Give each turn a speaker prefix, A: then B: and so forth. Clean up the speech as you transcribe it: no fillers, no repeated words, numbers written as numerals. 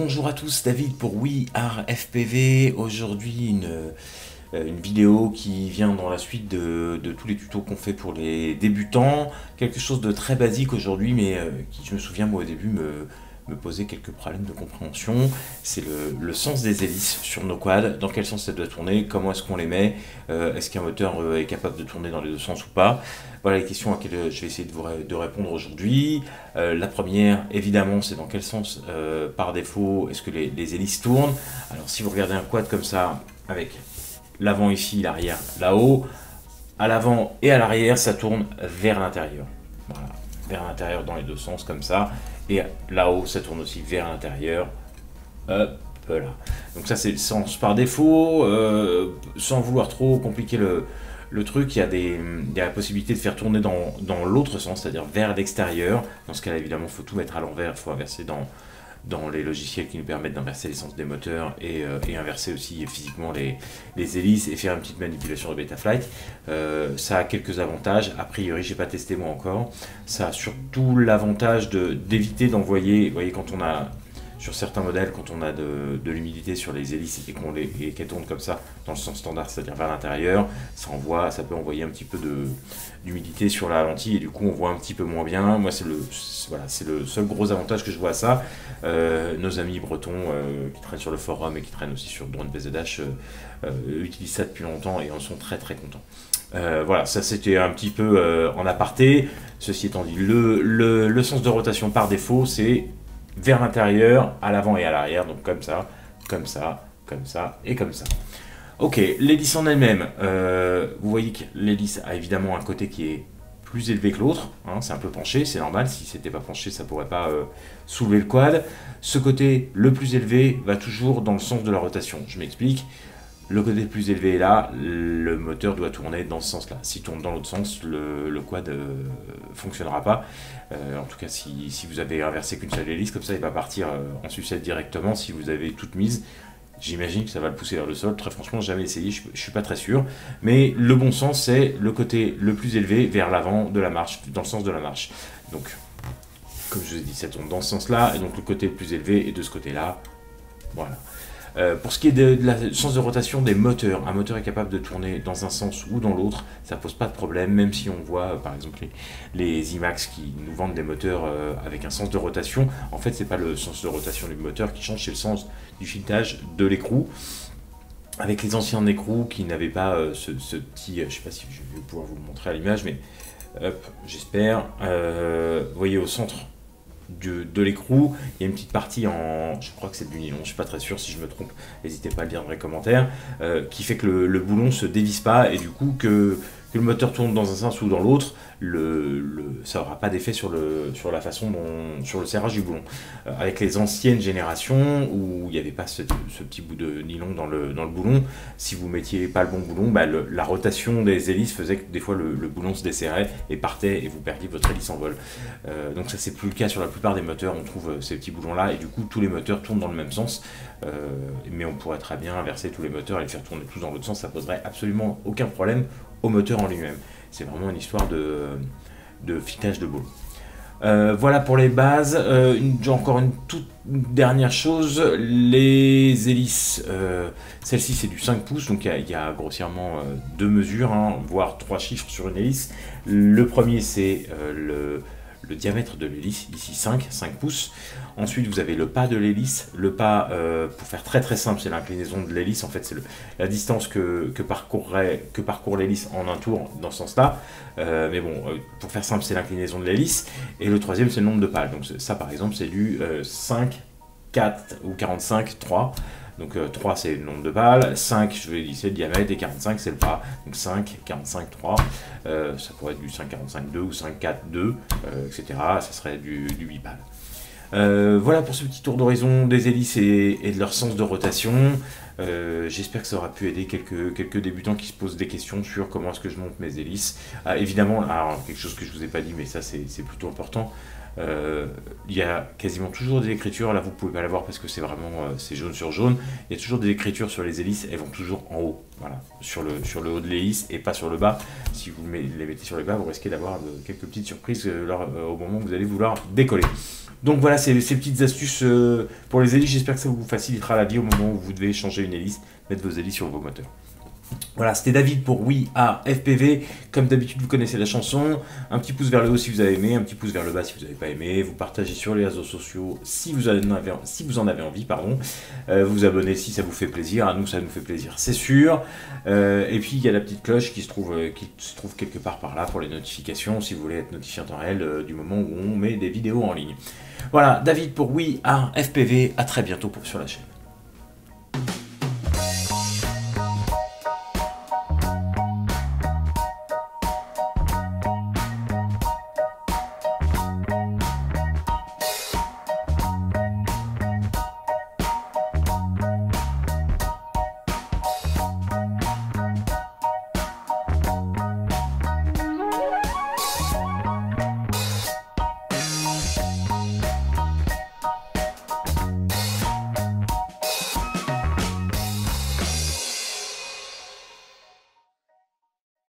A: Bonjour à tous, David pour We Are FPV. Aujourd'hui une vidéo qui vient dans la suite de tous les tutos qu'on fait pour les débutants. Quelque chose de très basique aujourd'hui, mais qui, je me souviens, moi au début me posait quelques problèmes de compréhension. C'est le sens des hélices sur nos quads, dans quel sens ça doit tourner, comment est-ce qu'on les met, est-ce qu'un moteur est capable de tourner dans les deux sens ou pas. Voilà les questions auxquelles je vais essayer de répondre aujourd'hui. La première, évidemment, c'est dans quel sens, par défaut, est-ce que les hélices tournent. Alors si vous regardez un quad comme ça, avec l'avant ici, l'arrière là-haut, à l'avant et à l'arrière, ça tourne vers l'intérieur. Voilà, vers l'intérieur dans les deux sens, comme ça. Et là-haut, ça tourne aussi vers l'intérieur. Hop là. Donc ça, c'est le sens par défaut. Sans vouloir trop compliquer le truc, il y a la possibilité de faire tourner dans l'autre sens, c'est-à-dire vers l'extérieur. Dans ce cas-là, évidemment, il faut tout mettre à l'envers. Il faut inverser dans les logiciels qui nous permettent d'inverser les sens des moteurs et inverser aussi physiquement les hélices et faire une petite manipulation de Betaflight. Ça a quelques avantages. A priori, j'ai pas testé moi encore. Ça a surtout l'avantage d'éviter d'envoyer, vous voyez, quand on a sur certains modèles, quand on a de l'humidité sur les hélices et qu'elles tournent comme ça dans le sens standard, c'est-à-dire vers l'intérieur, ça peut envoyer un petit peu d'humidité sur la lentille et du coup on voit un petit peu moins bien. Moi c'est le seul gros avantage que je vois à ça. Nos amis bretons qui traînent sur le forum et qui traînent aussi sur Drone PZH utilisent ça depuis longtemps et en sont très très contents. Voilà, ça c'était un petit peu en aparté. Ceci étant dit, le sens de rotation par défaut c'est vers l'intérieur, à l'avant et à l'arrière, donc comme ça, comme ça, comme ça et comme ça. Ok, l'hélice en elle-même, vous voyez que l'hélice a évidemment un côté qui est plus élevé que l'autre, hein, c'est un peu penché, c'est normal, si c'était pas penché ça pourrait pas soulever le quad. Ce côté le plus élevé va toujours dans le sens de la rotation, je m'explique. Le côté le plus élevé est là, le moteur doit tourner dans ce sens-là. S'il tourne dans l'autre sens, le quad fonctionnera pas. En tout cas, si vous avez inversé qu'une seule hélice, comme ça, il va partir en sucette directement. Si vous avez toute mise, j'imagine que ça va le pousser vers le sol. Très franchement, jamais essayé, je suis pas très sûr. Mais le bon sens, c'est le côté le plus élevé vers l'avant de la marche, dans le sens de la marche. Donc, comme je vous ai dit, ça tourne dans ce sens-là, et donc le côté le plus élevé est de ce côté-là. Voilà. Pour ce qui est de la sens de rotation des moteurs, un moteur est capable de tourner dans un sens ou dans l'autre, ça pose pas de problème, même si on voit par exemple les IMAX qui nous vendent des moteurs avec un sens de rotation. En fait, c'est pas le sens de rotation du moteur qui change, c'est le sens du filetage de l'écrou. Avec les anciens écrous qui n'avaient pas ce petit, je sais pas si je vais pouvoir vous le montrer à l'image, mais hop, j'espère. Vous voyez au centre de l'écrou, il y a une petite partie je crois que c'est du nylon, je suis pas très sûr, si je me trompe, n'hésitez pas à le dire dans les commentaires, qui fait que le boulon se dévisse pas et du coup que le moteur tourne dans un sens ou dans l'autre, ça n'aura pas d'effet sur la façon sur le serrage du boulon. Avec les anciennes générations où il n'y avait pas ce petit bout de nylon dans le boulon, si vous mettiez pas le bon boulon, la rotation des hélices faisait que des fois le boulon se desserrait et partait et vous perdiez votre hélice en vol. Donc ça c'est plus le cas sur la plupart des moteurs, on trouve ces petits boulons là et du coup tous les moteurs tournent dans le même sens, mais on pourrait très bien inverser tous les moteurs et les faire tourner tous dans l'autre sens, ça poserait absolument aucun problème au moteur en lui-même. C'est vraiment une histoire de filetage de boulon. Voilà pour les bases. Encore une toute dernière chose, les hélices, celle-ci c'est du 5 pouces, donc il y a grossièrement deux mesures, hein, voire trois chiffres sur une hélice. Le premier c'est le diamètre de l'hélice, ici 5 pouces. Ensuite, vous avez le pas de l'hélice. Le pas, pour faire très très simple, c'est l'inclinaison de l'hélice. En fait, c'est la distance que parcourt l'hélice en un tour dans ce sens-là. Mais bon, pour faire simple, c'est l'inclinaison de l'hélice. Et le troisième, c'est le nombre de pales. Donc ça, par exemple, c'est du 5, 4 ou 45, 3. Donc 3 c'est le nombre de pales, 5 je vais dire c'est le diamètre et 45 c'est le pas. Donc 5, 45, 3, ça pourrait être du 5, 45, 2 ou 5, 4, 2, etc. Ça serait du 8 pales. Voilà pour ce petit tour d'horizon des hélices et de leur sens de rotation. J'espère que ça aura pu aider quelques débutants qui se posent des questions sur comment est-ce que je monte mes hélices. Évidemment, alors, quelque chose que je vous ai pas dit, mais ça c'est plutôt important. Il y a quasiment toujours des écritures, là vous pouvez pas la voir parce que c'est vraiment c'est jaune sur jaune, il y a toujours des écritures sur les hélices, elles vont toujours en haut, voilà, sur le haut de l'hélice et pas sur le bas. Si vous les mettez sur le bas, vous risquez d'avoir quelques petites surprises au moment où vous allez vouloir décoller. Donc voilà, ces petites astuces pour les hélices, j'espère que ça vous facilitera la vie au moment où vous devez changer une hélice, mettre vos hélices sur vos moteurs. Voilà, c'était David pour Oui à FPV. Comme d'habitude, vous connaissez la chanson. Un petit pouce vers le haut si vous avez aimé, un petit pouce vers le bas si vous n'avez pas aimé. Vous partagez sur les réseaux sociaux si vous en avez envie, pardon. Vous abonnez si ça vous fait plaisir. À nous, ça nous fait plaisir, c'est sûr. Et puis, il y a la petite cloche qui se trouve quelque part par là pour les notifications si vous voulez être notifié en temps réel du moment où on met des vidéos en ligne. Voilà, David pour Oui à FPV. À très bientôt sur la chaîne.